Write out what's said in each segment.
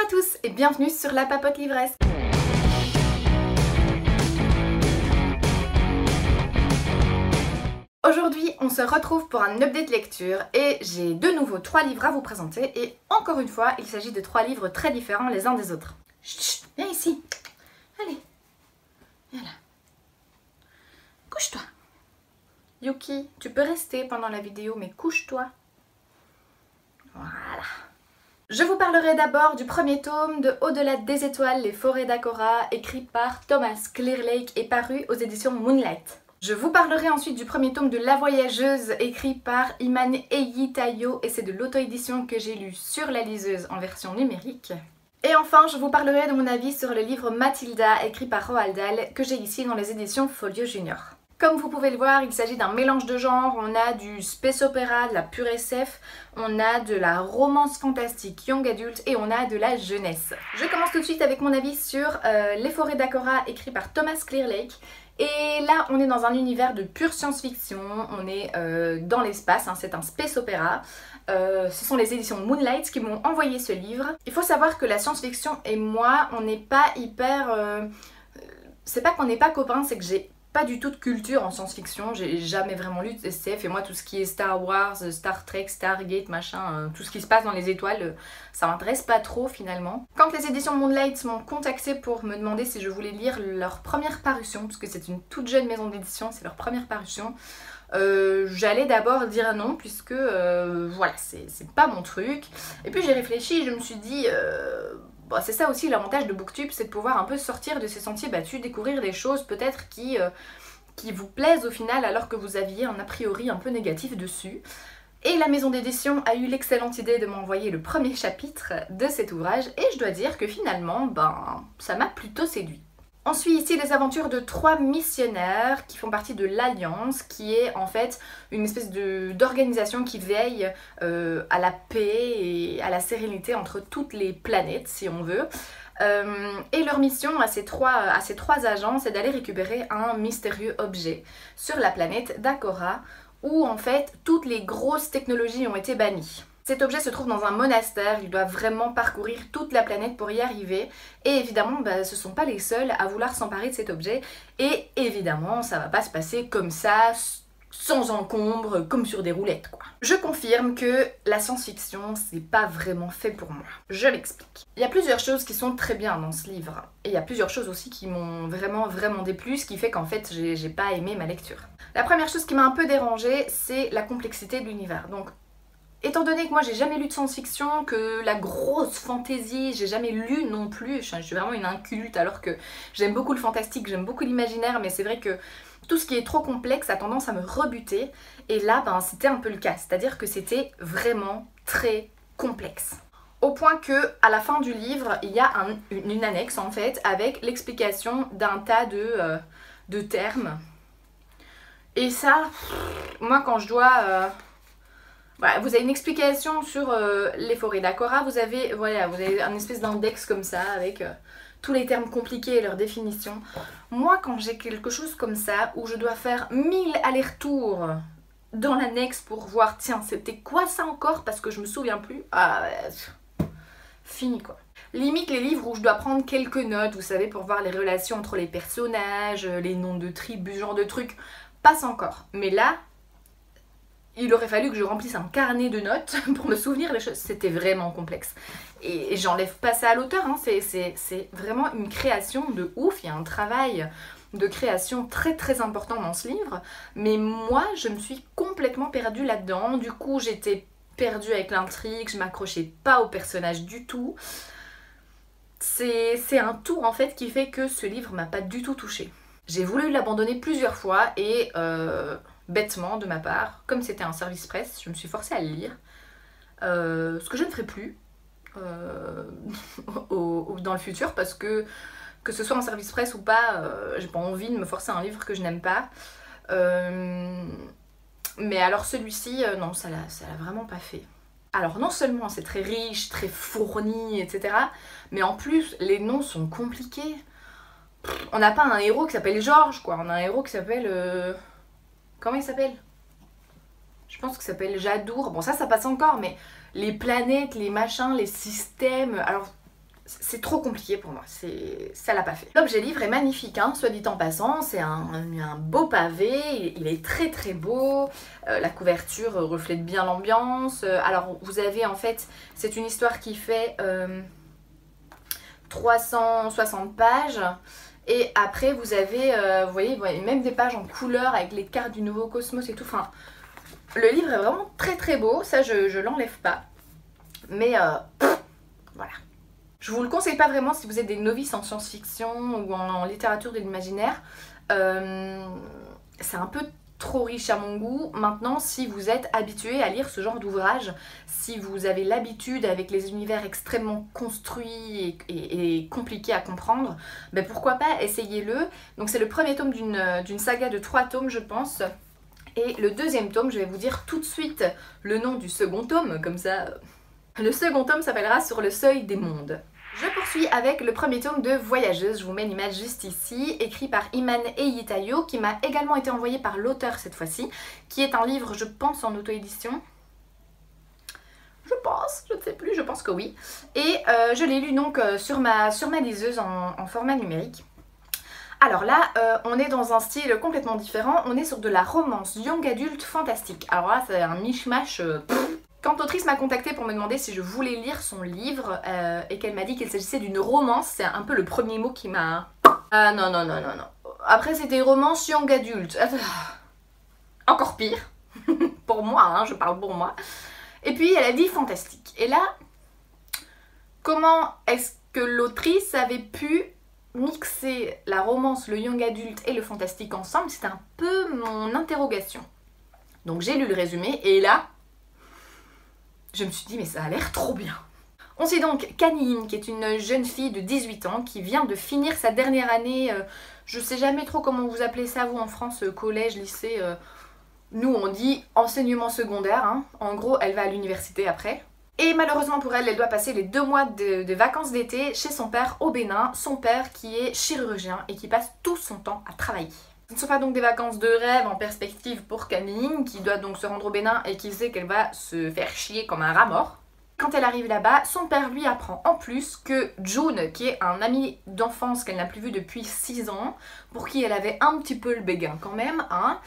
à tous et bienvenue sur La Papote Livresque. Aujourd'hui, on se retrouve pour un update lecture et j'ai de nouveau 3 livres à vous présenter et encore une fois, il s'agit de 3 livres très différents les uns des autres. Chut, viens ici. Allez, viens là. Couche-toi. Yuki, tu peux rester pendant la vidéo mais couche-toi. Voilà. Je vous parlerai d'abord du premier tome de Au-delà des étoiles, les forêts d'Akora, écrit par Thomas Clearlake et paru aux éditions Moonlight. Je vous parlerai ensuite du premier tome de La Voyageuse, écrit par Iman Eyitayo, et c'est de l'auto-édition que j'ai lu sur la liseuse en version numérique. Et enfin, je vous parlerai de mon avis sur le livre Mathilda, écrit par Roald Dahl, que j'ai ici dans les éditions Folio Junior. Comme vous pouvez le voir, il s'agit d'un mélange de genres. On a du space opéra, de la pure SF, on a de la romance fantastique young adult et on a de la jeunesse. Je commence tout de suite avec mon avis sur Les forêts d'Akora, écrit par Thomas Clearlake. Et là, on est dans un univers de pure science-fiction, on est dans l'espace, hein, c'est un space opéra. Ce sont les éditions Moonlight qui m'ont envoyé ce livre. Il faut savoir que la science-fiction et moi, on n'est pas hyper... c'est pas qu'on n'est pas copains, c'est que j'ai pas du tout de culture en science-fiction, j'ai jamais vraiment lu de SF et moi tout ce qui est Star Wars, Star Trek, Stargate, machin, tout ce qui se passe dans les étoiles, ça m'intéresse pas trop finalement. Quand les éditions Moonlight m'ont contacté pour me demander si je voulais lire leur première parution, parce que c'est une toute jeune maison d'édition, c'est leur première parution, j'allais d'abord dire non puisque voilà, c'est pas mon truc. Et puis j'ai réfléchi et je me suis dit... Bon, c'est ça aussi l'avantage de Booktube, c'est de pouvoir un peu sortir de ces sentiers battus, découvrir des choses peut-être qui vous plaisent au final alors que vous aviez un a priori un peu négatif dessus. Et la maison d'édition a eu l'excellente idée de m'envoyer le premier chapitre de cet ouvrage et je dois dire que finalement, ça m'a plutôt séduit. On suit ici les aventures de 3 missionnaires qui font partie de l'Alliance, qui est en fait une espèce d'organisation qui veille à la paix et à la sérénité entre toutes les planètes, si on veut. Et leur mission à ces trois agents, c'est d'aller récupérer un mystérieux objet sur la planète d'Akora, où en fait toutes les grosses technologies ont été bannies. Cet objet se trouve dans un monastère, ils doivent vraiment parcourir toute la planète pour y arriver. Et évidemment, ce ne sont pas les seuls à vouloir s'emparer de cet objet. Et évidemment, ça va pas se passer comme ça, sans encombre, comme sur des roulettes, quoi. Je confirme que la science-fiction, c'est pas vraiment fait pour moi. Je m'explique. Il y a plusieurs choses qui sont très bien dans ce livre. Et il y a plusieurs choses aussi qui m'ont vraiment déplu, ce qui fait qu'en fait, j'ai pas aimé ma lecture. La première chose qui m'a un peu dérangée, c'est la complexité de l'univers. Donc, étant donné que moi j'ai jamais lu de science-fiction, que la grosse fantaisie, j'ai jamais lu non plus, je suis vraiment une inculte alors que j'aime beaucoup le fantastique, j'aime beaucoup l'imaginaire, mais c'est vrai que tout ce qui est trop complexe a tendance à me rebuter. Et là, c'était un peu le cas, c'est-à-dire que c'était vraiment très complexe. Au point que, à la fin du livre, il y a une annexe en fait, avec l'explication d'un tas de termes. Et ça, moi quand je dois... Voilà, vous avez une explication sur les forêts d'Akora, vous avez un espèce d'index comme ça avec tous les termes compliqués et leurs définitions. Moi quand j'ai quelque chose comme ça où je dois faire 1000 allers-retours dans l'annexe pour voir tiens c'était quoi ça encore parce que je me souviens plus, fini quoi. Limite les livres où je dois prendre quelques notes, vous savez, pour voir les relations entre les personnages, les noms de tribus, ce genre de trucs, passe encore. Mais là, il aurait fallu que je remplisse un carnet de notes pour me souvenir des choses. C'était vraiment complexe. Et j'enlève pas ça à l'auteur, hein. C'est vraiment une création de ouf. Il y a un travail de création très important dans ce livre. Mais moi, je me suis complètement perdue là-dedans. Du coup, j'étais perdue avec l'intrigue. Je m'accrochais pas au personnage du tout. C'est un tout en fait qui fait que ce livre m'a pas du tout touchée. J'ai voulu l'abandonner plusieurs fois et... bêtement de ma part, comme c'était un service presse, je me suis forcée à le lire, ce que je ne ferai plus dans le futur parce que ce soit en service presse ou pas, j'ai pas envie de me forcer à un livre que je n'aime pas. Mais alors celui-ci, non, ça l'a vraiment pas fait. Alors non seulement c'est très riche, très fourni, etc. Mais en plus les noms sont compliqués. On n'a pas un héros qui s'appelle Georges, quoi. On a un héros qui s'appelle... Comment il s'appelle? Je pense qu'il s'appelle Jadour. Bon ça passe encore, mais les planètes, les machins, les systèmes... Alors c'est trop compliqué pour moi, ça l'a pas fait. L'objet livre est magnifique, hein, soit dit en passant, c'est un beau pavé, il est très très beau, la couverture reflète bien l'ambiance. Alors vous avez en fait, c'est une histoire qui fait 360 pages, et après vous avez, vous voyez, même des pages en couleur avec les cartes du Nouveau Cosmos et tout, enfin, le livre est vraiment très très beau, ça je l'enlève pas, mais voilà. Je vous le conseille pas vraiment si vous êtes des novices en science-fiction ou en littérature de l'imaginaire. C'est un peu trop riche à mon goût. Maintenant, si vous êtes habitué à lire ce genre d'ouvrage, si vous avez l'habitude avec les univers extrêmement construits et compliqués à comprendre, ben pourquoi pas, essayez-le. Donc c'est le premier tome d'une saga de 3 tomes, je pense. Et le deuxième tome, je vais vous dire tout de suite le nom du second tome, comme ça... Le second tome s'appellera Sur le seuil des mondes. Je poursuis avec le premier tome de Voyageuse, je vous mets l'image juste ici, écrit par Iman Eyitayo, qui m'a également été envoyé par l'auteur cette fois-ci, qui est un livre, je pense, en auto-édition. Je pense, je ne sais plus, je pense que oui. Et je l'ai lu donc sur ma liseuse en format numérique. Alors là, on est dans un style complètement différent, on est sur de la romance young adulte fantastique. Alors là, c'est un mishmash... Quand l'autrice m'a contactée pour me demander si je voulais lire son livre et qu'elle m'a dit qu'il s'agissait d'une romance, c'est un peu le premier mot qui m'a... Ah non. Après c'était romance young adulte. Encore pire. Pour moi, hein, je parle pour moi. Et puis elle a dit fantastique. Et là, comment est-ce que l'autrice avait pu mixer la romance, le young adulte et le fantastique ensemble? C'était un peu mon interrogation. Donc j'ai lu le résumé et là... je me suis dit, mais ça a l'air trop bien. On suit donc Kanine, qui est une jeune fille de 18 ans qui vient de finir sa dernière année, je sais jamais trop comment vous appelez ça, vous en France, collège, lycée, nous on dit enseignement secondaire, hein. En gros elle va à l'université après. Et malheureusement pour elle, elle doit passer les 2 mois de vacances d'été chez son père au Bénin, son père qui est chirurgien et qui passe tout son temps à travailler. Ce ne sont pas donc des vacances de rêve en perspective pour Camille, qui doit donc se rendre au Bénin et qui sait qu'elle va se faire chier comme un rat mort. Quand elle arrive là-bas, son père lui apprend en plus que June, qui est un ami d'enfance qu'elle n'a plus vu depuis 6 ans, pour qui elle avait un petit peu le béguin quand même, hein,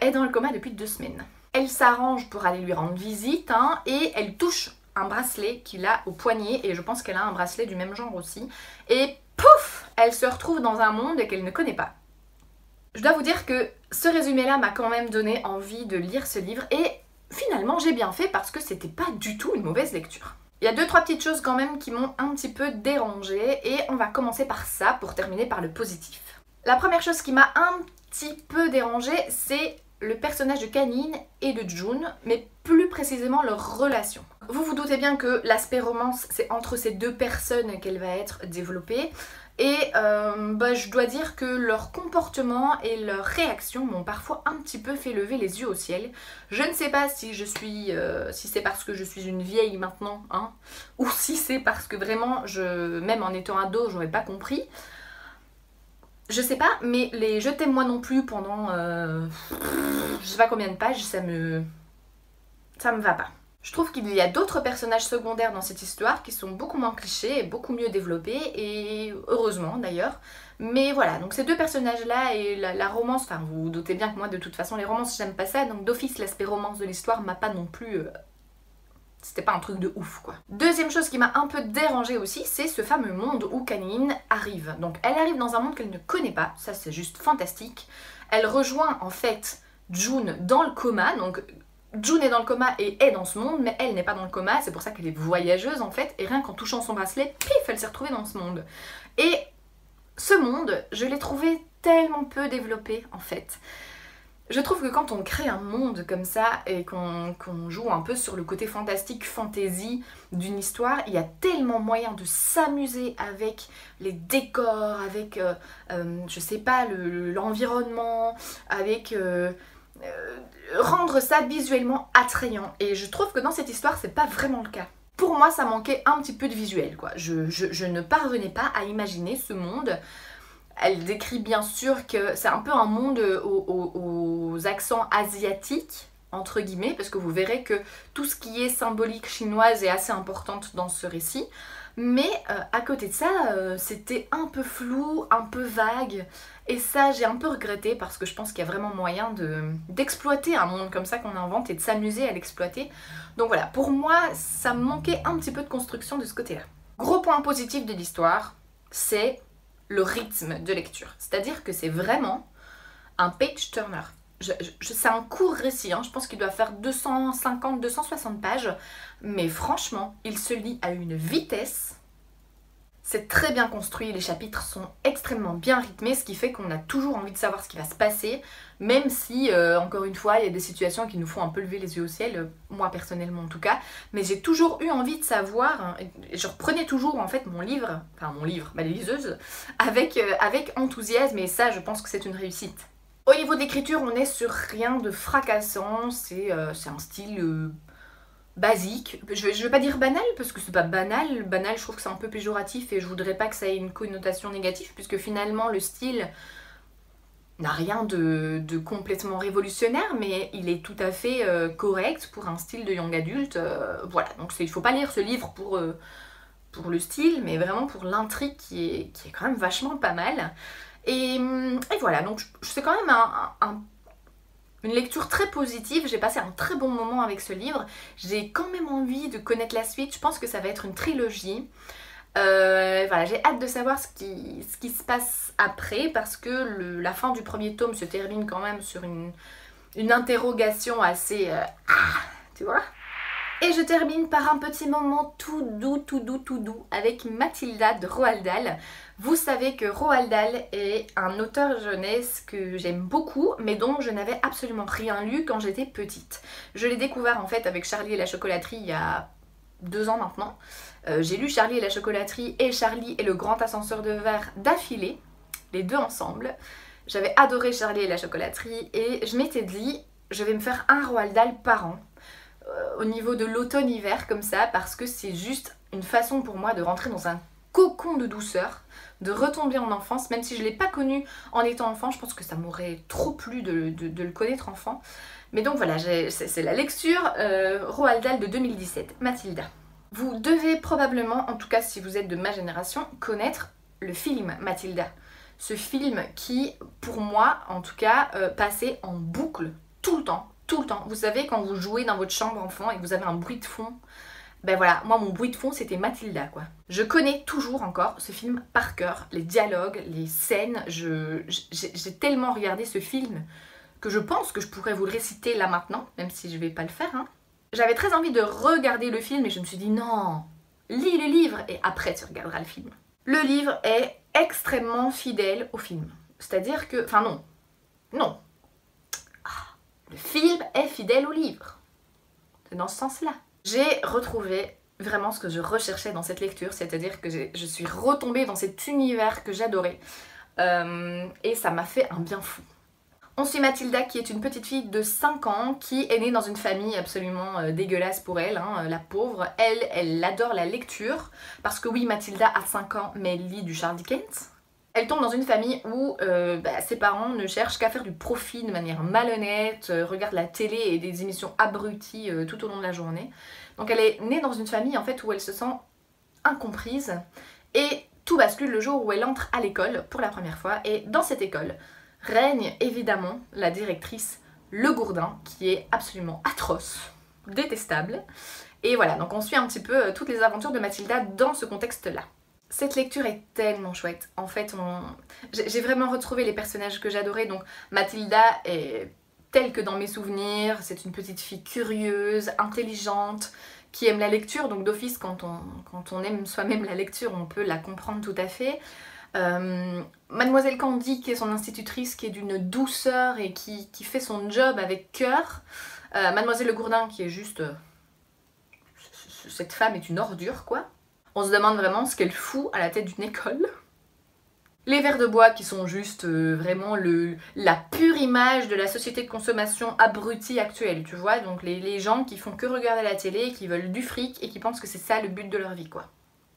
est dans le coma depuis 2 semaines. Elle s'arrange pour aller lui rendre visite, hein, et elle touche un bracelet qu'il a au poignet, et je pense qu'elle a un bracelet du même genre aussi, et pouf, elle se retrouve dans un monde qu'elle ne connaît pas. Je dois vous dire que ce résumé-là m'a quand même donné envie de lire ce livre et finalement j'ai bien fait parce que c'était pas du tout une mauvaise lecture. Il y a 2-3 petites choses quand même qui m'ont un petit peu dérangée et on va commencer par ça pour terminer par le positif. La première chose qui m'a un petit peu dérangée, c'est le personnage de Kanine et de June, mais plus précisément leur relation. Vous vous doutez bien que l'aspect romance, c'est entre ces 2 personnes qu'elle va être développée. Et je dois dire que leur comportement et leurs réactions m'ont parfois un petit peu fait lever les yeux au ciel. Je ne sais pas si si c'est parce que je suis une vieille maintenant, hein, ou si c'est parce que vraiment, même en étant ado, j'aurais pas compris. Je sais pas, mais les je t'aime moi non plus pendant je sais pas combien de pages, ça me va pas. Je trouve qu'il y a d'autres personnages secondaires dans cette histoire qui sont beaucoup moins clichés et beaucoup mieux développés, et heureusement d'ailleurs. Mais voilà, donc ces 2 personnages-là et la romance, enfin vous vous doutez bien que moi de toute façon les romances j'aime pas ça, donc d'office l'aspect romance de l'histoire m'a pas non plus... C'était pas un truc de ouf quoi. Deuxième chose qui m'a un peu dérangée aussi, c'est ce fameux monde où Kanine arrive. Donc elle arrive dans un monde qu'elle ne connaît pas, ça c'est juste fantastique. Elle rejoint en fait June dans le coma, donc... June est dans le coma et est dans ce monde, mais elle n'est pas dans le coma, c'est pour ça qu'elle est voyageuse en fait, et rien qu'en touchant son bracelet, pif, elle s'est retrouvée dans ce monde. Et ce monde, je l'ai trouvé tellement peu développé en fait. Je trouve que quand on crée un monde comme ça et qu'on joue un peu sur le côté fantastique, fantasy d'une histoire, il y a tellement moyen de s'amuser avec les décors, avec, je sais pas, l'environnement, avec... rendre ça visuellement attrayant, et je trouve que dans cette histoire c'est pas vraiment le cas. Pour moi ça manquait un petit peu de visuel quoi, je ne parvenais pas à imaginer ce monde. Elle décrit bien sûr que c'est un peu un monde aux accents asiatiques entre guillemets, parce que vous verrez que tout ce qui est symbolique chinoise est assez importante dans ce récit. Mais à côté de ça, c'était un peu flou, un peu vague. Et ça, j'ai un peu regretté parce que je pense qu'il y a vraiment moyen d'exploiter un monde comme ça qu'on invente et de s'amuser à l'exploiter. Donc voilà, pour moi, ça me manquait un petit peu de construction de ce côté-là. Gros point positif de l'histoire, c'est le rythme de lecture. C'est-à-dire que c'est vraiment un page-turner. C'est un court récit, hein. Je pense qu'il doit faire 250-260 pages, mais franchement, il se lit à une vitesse. C'est très bien construit, les chapitres sont extrêmement bien rythmés, ce qui fait qu'on a toujours envie de savoir ce qui va se passer, même si, encore une fois, il y a des situations qui nous font un peu lever les yeux au ciel, moi personnellement en tout cas, mais j'ai toujours eu envie de savoir, hein, et je reprenais toujours en fait mon livre, ma liseuse, avec enthousiasme, et ça je pense que c'est une réussite. Au niveau de l'écriture, on est sur rien de fracassant, c'est un style basique. Je vais pas dire banal, parce que c'est pas banal. Banal, je trouve que c'est un peu péjoratif et je voudrais pas que ça ait une connotation négative, puisque finalement le style n'a rien de complètement révolutionnaire, mais il est tout à fait correct pour un style de young adulte. Voilà, donc il faut pas lire ce livre pour le style, mais vraiment pour l'intrigue qui est quand même vachement pas mal. Et voilà, donc c'est quand même une lecture très positive, j'ai passé un très bon moment avec ce livre. J'ai quand même envie de connaître la suite, je pense que ça va être une trilogie. Voilà, j'ai hâte de savoir ce qui se passe après, parce que la fin du premier tome se termine quand même sur une interrogation assez... tu vois ? Et je termine par un petit moment tout doux avec Mathilda de Roald Dahl. Vous savez que Roald Dahl est un auteur jeunesse que j'aime beaucoup, mais dont je n'avais absolument rien lu quand j'étais petite. Je l'ai découvert en fait avec Charlie et la chocolaterie il y a 2 ans maintenant. J'ai lu Charlie et la chocolaterie et Charlie et le grand ascenseur de verre d'affilée, les deux ensemble. J'avais adoré Charlie et la chocolaterie et je m'étais dit, je vais me faire un Roald Dahl par an. Au niveau de l'automne-hiver comme ça, parce que c'est juste une façon pour moi de rentrer dans un cocon de douceur, de retomber en enfance, même si je ne l'ai pas connu en étant enfant, je pense que ça m'aurait trop plu de le connaître enfant. Mais donc voilà, c'est la lecture Roald Dahl de 2017, Mathilda. Vous devez probablement, en tout cas si vous êtes de ma génération, connaître le film Mathilda. Ce film qui, pour moi en tout cas, passait en boucle tout le temps. Tout le temps. Vous savez, quand vous jouez dans votre chambre enfant et que vous avez un bruit de fond, ben voilà, moi mon bruit de fond c'était Mathilda quoi. Je connais toujours encore ce film par cœur, les dialogues, les scènes, j'ai tellement regardé ce film que je pense que je pourrais vous le réciter là maintenant, même si je vais pas le faire. Hein. J'avais très envie de regarder le film et je me suis dit non, lis le livre et après tu regarderas le film. Le livre est extrêmement fidèle au film. C'est-à-dire que, enfin non. Le film est fidèle au livre. C'est dans ce sens-là. J'ai retrouvé vraiment ce que je recherchais dans cette lecture, c'est-à-dire que je suis retombée dans cet univers que j'adorais. Et ça m'a fait un bien fou. On suit Mathilda qui est une petite fille de 5 ans qui est née dans une famille absolument dégueulasse pour elle, hein, la pauvre. Elle adore la lecture, parce que oui, Mathilda a 5 ans, mais elle lit du Charles Dickens. Elle tombe dans une famille où ses parents ne cherchent qu'à faire du profit de manière malhonnête, regardent la télé et des émissions abruties tout au long de la journée. Donc elle est née dans une famille en fait où elle se sent incomprise et tout bascule le jour où elle entre à l'école pour la première fois. Et dans cette école règne évidemment la directrice Le Gourdin qui est absolument atroce, détestable. Et voilà, donc on suit un petit peu toutes les aventures de Mathilda dans ce contexte-là. Cette lecture est tellement chouette. En fait, j'ai vraiment retrouvé les personnages que j'adorais. Donc Mathilda est telle que dans mes souvenirs. C'est une petite fille curieuse, intelligente, qui aime la lecture. Donc d'office, quand on aime soi-même la lecture, on peut la comprendre tout à fait. Mademoiselle Candy, qui est son institutrice, qui est d'une douceur et qui fait son job avec cœur. Mademoiselle Le Gourdin, qui est juste... cette femme est une ordure, quoi. On se demande vraiment ce qu'elle fout à la tête d'une école. Les verres de bois qui sont juste vraiment la pure image de la société de consommation abrutie actuelle, tu vois. Donc les gens qui font que regarder la télé, qui veulent du fric et qui pensent que c'est ça le but de leur vie, quoi.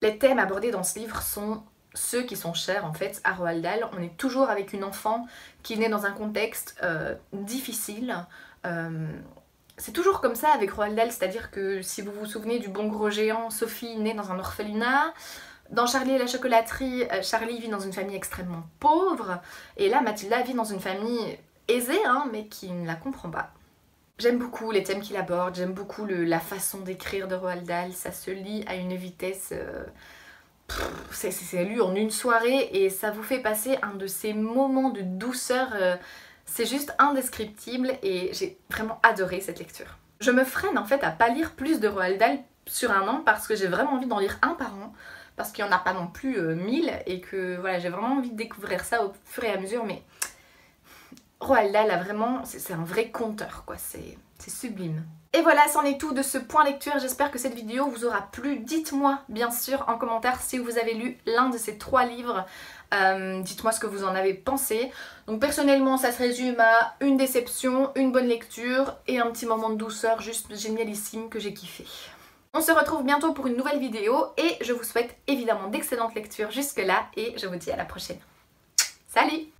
Les thèmes abordés dans ce livre sont ceux qui sont chers en fait à Roald Dahl. On est toujours avec une enfant qui naît dans un contexte difficile, C'est toujours comme ça avec Roald Dahl, c'est-à-dire que si vous vous souvenez du Bon Gros Géant, Sophie naît dans un orphelinat. Dans Charlie et la chocolaterie, Charlie vit dans une famille extrêmement pauvre. Et là, Mathilda vit dans une famille aisée, hein, mais qui ne la comprend pas. J'aime beaucoup les thèmes qu'il aborde, j'aime beaucoup la façon d'écrire de Roald Dahl. Ça se lit à une vitesse... c'est lu en une soirée et ça vous fait passer un de ces moments de douceur. C'est juste indescriptible et j'ai vraiment adoré cette lecture. Je me freine en fait à pas lire plus de Roald Dahl sur un an parce que j'ai vraiment envie d'en lire un par an. Parce qu'il n'y en a pas non plus 1000 et que voilà, j'ai vraiment envie de découvrir ça au fur et à mesure. Mais Roald Dahl a vraiment, c'est un vrai conteur quoi, c'est sublime. Et voilà, c'en est tout de ce point lecture. J'espère que cette vidéo vous aura plu. Dites-moi bien sûr en commentaire si vous avez lu l'un de ces 3 livres. Dites-moi ce que vous en avez pensé. Donc personnellement ça se résume à une déception, une bonne lecture et un petit moment de douceur juste génialissime que j'ai kiffé. On se retrouve bientôt pour une nouvelle vidéo et je vous souhaite évidemment d'excellentes lectures jusque là et je vous dis à la prochaine. Salut!